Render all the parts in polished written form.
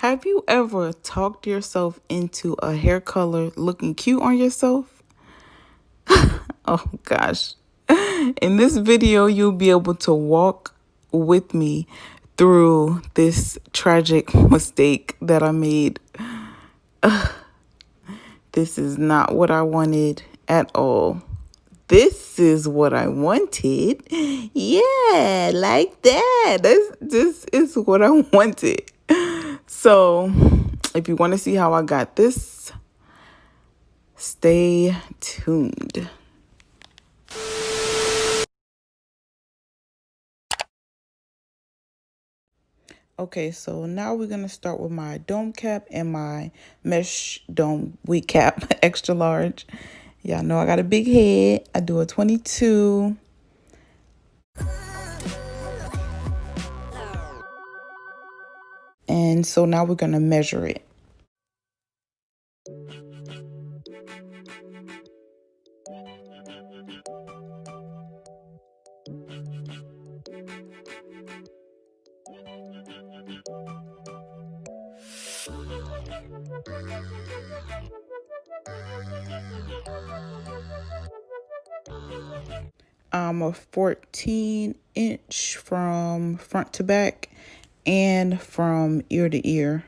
Have you ever talked yourself into a hair color looking cute on yourself? Oh gosh. In this video, you'll be able to walk with me through this tragic mistake that I made. This is not what I wanted at all. This is what I wanted. Yeah, like that. This is what I wanted. So, if you want to see how I got this, stay tuned. Okay, so now we're going to start with my dome cap and my mesh dome wig cap, extra large. Y'all know I got a big head. I do a 22. And so now we're going to measure it. I'm a 14-inch from front to back and from ear to ear.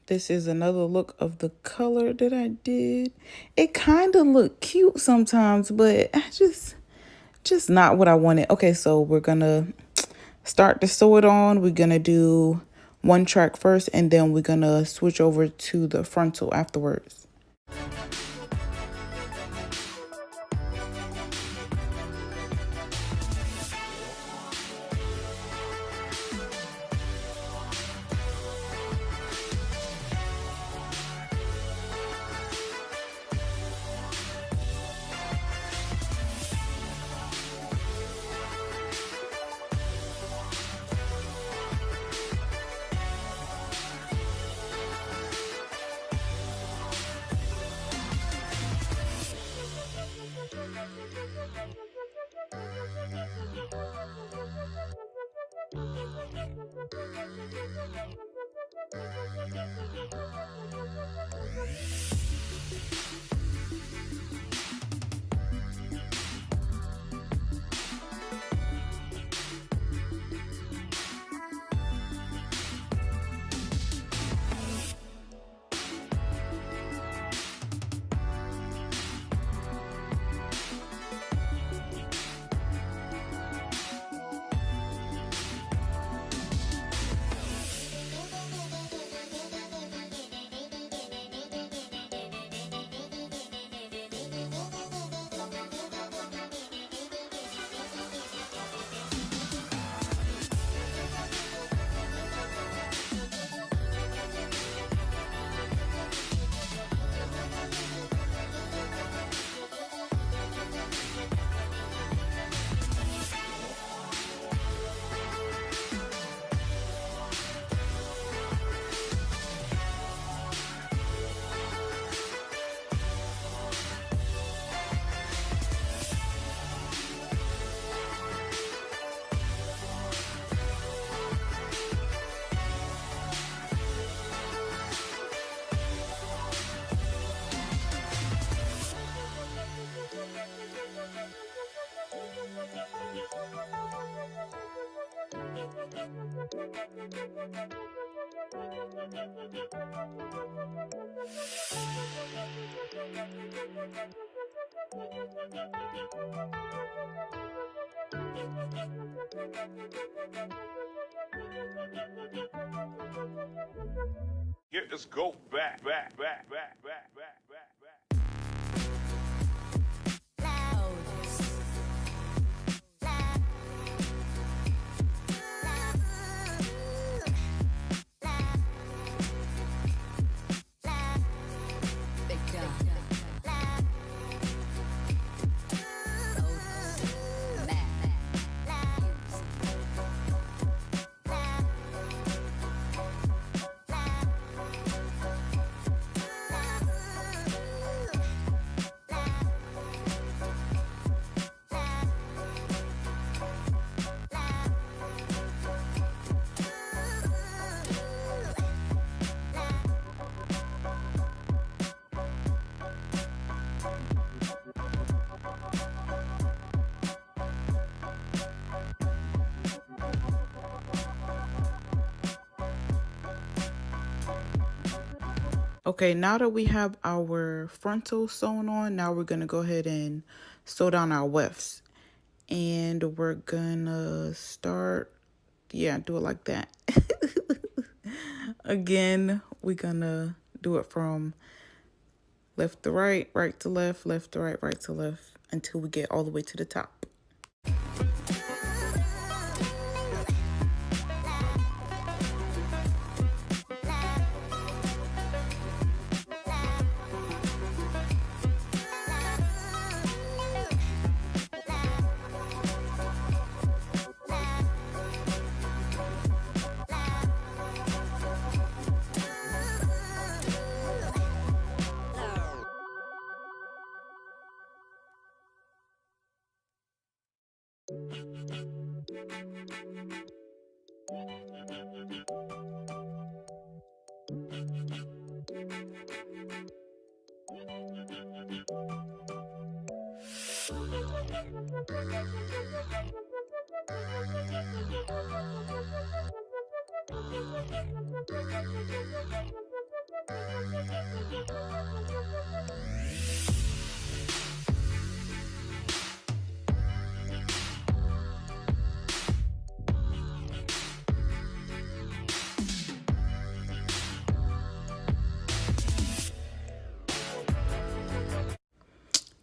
This is another look of the color that I did. It kind of look cute sometimes, but I just not what I wanted. Okay, so we're gonna start to sew it on. We're gonna do one track first, and then we're gonna switch over to the frontal afterwards. Get this goat back. Okay, now that we have our frontal sewn on, now we're gonna go ahead and sew down our wefts. And we're gonna start, yeah, do it like that. Again, we're gonna do it from left to right, right to left, left to right, right to left, until we get all the way to the top.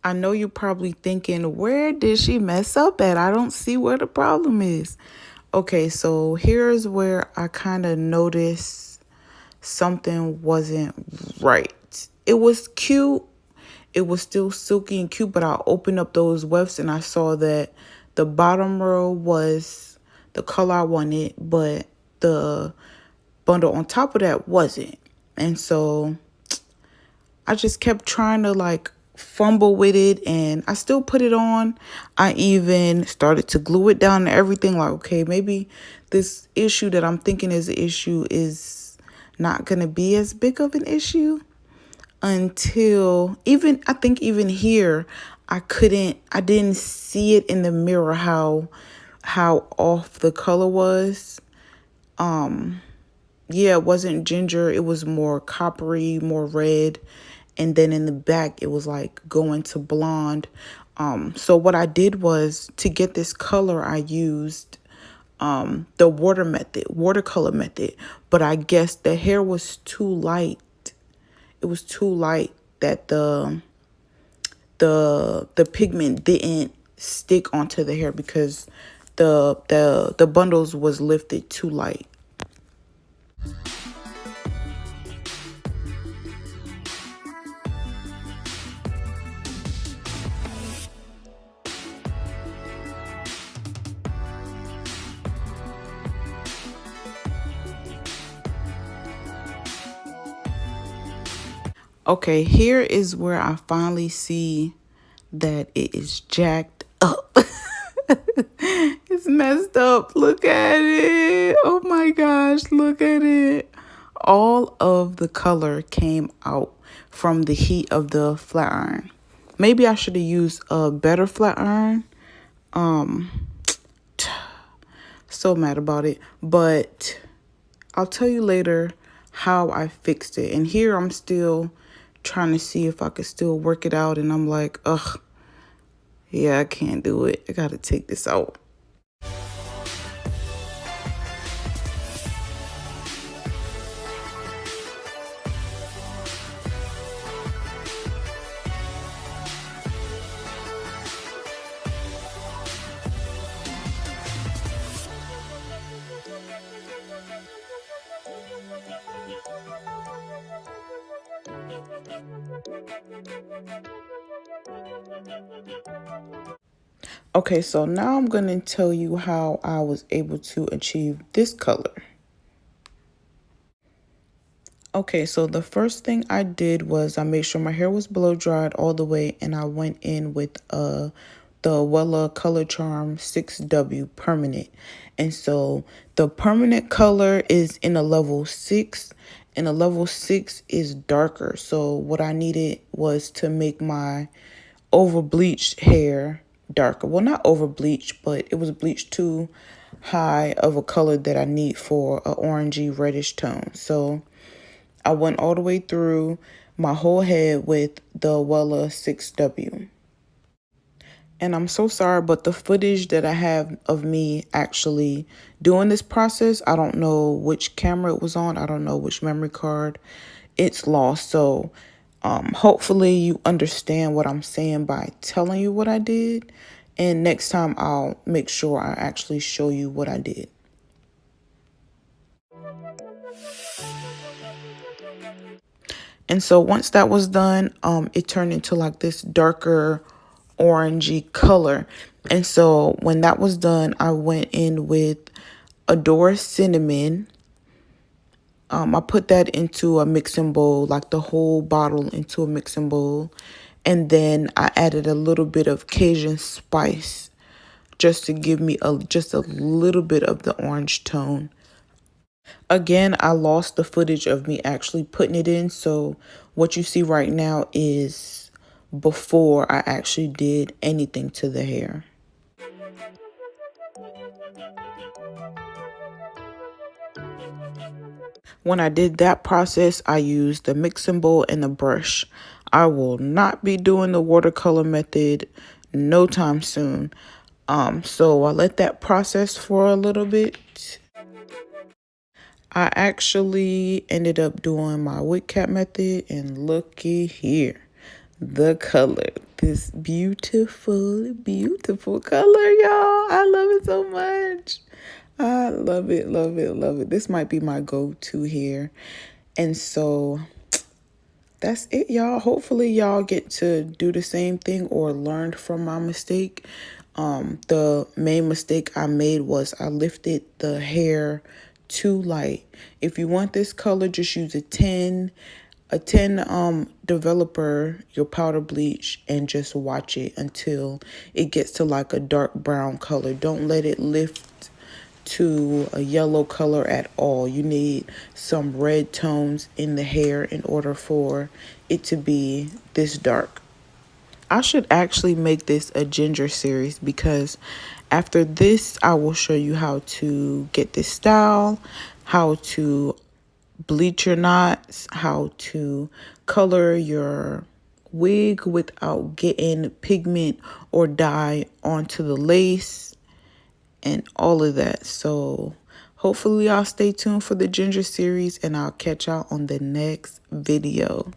I know you're probably thinking, where did she mess up at? I don't see where the problem is. Okay, so here's where I kind of noticed something wasn't right. It was cute. It was still silky and cute, but I opened up those wefts and I saw that the bottom row was the color I wanted, but the bundle on top of that wasn't. And so I just kept trying to like fumble with it, and I still put it on. I even started to glue it down and everything, like, okay, maybe this issue that I'm thinking is an issue is not gonna be as big of an issue, until even I think even here I didn't see it in the mirror how off the color was. Yeah, it wasn't ginger, it was more coppery, more red. And then in the back, it was like going to blonde. So what I did was, to get this color, I used the watercolor method. But I guess the hair was too light. It was too light that the pigment didn't stick onto the hair, because the bundles was lifted too light. Okay, here is where I finally see that it is jacked up. It's messed up. Look at it. Oh my gosh, look at it. All of the color came out from the heat of the flat iron. Maybe I should have used a better flat iron. So mad about it. But I'll tell you later how I fixed it. And here I'm still trying to see if I could still work it out. And I'm like, ugh, yeah, I can't do it. I got to take this out. Okay, so now I'm going to tell you how I was able to achieve this color. Okay, so the first thing I did was I made sure my hair was blow dried all the way, and I went in with the Wella Color Charm 6W permanent. And so the permanent color is in a level 6, and a level 6 is darker. So what I needed was to make my over bleached hair darker. Well, not over bleached, but it was bleached too high of a color that I need for an orangey reddish tone. So I went all the way through my whole head with the Wella 6W. And I'm so sorry, but the footage that I have of me actually doing this process, I don't know which camera it was on. I don't know which memory card. It's lost. So hopefully you understand what I'm saying by telling you what I did. And next time I'll make sure I actually show you what I did. And so once that was done, it turned into like this darker orangey color. And so when that was done, I went in with Adore Cinnamon. I put that into a mixing bowl, like the whole bottle into a mixing bowl. And then I added a little bit of Cajun spice just to give me just a little bit of the orange tone. Again, I lost the footage of me actually putting it in. So what you see right now is before I actually did anything to the hair. When I did that process, I used the mixing bowl and the brush. I will not be doing the watercolor method no time soon. So I let that process for a little bit. I actually ended up doing my wig cap method, and looky here, the color, this beautiful, beautiful color, y'all. I love it so much. I love it, love it, love it. This might be my go-to here. And so that's it, y'all. Hopefully y'all get to do the same thing or learned from my mistake. The main mistake I made was I lifted the hair too light. If you want this color, just use a 10 developer your powder bleach and just watch it until it gets to like a dark brown color. Don't let it lift to a yellow color at all. You need some red tones in the hair in order for it to be this dark. I should actually make this a ginger series because after this, I will show you how to get this style, how to bleach your knots, how to color your wig without getting pigment or dye onto the lace and all of that. So hopefully y'all stay tuned for the ginger series, and I'll catch y'all on the next video.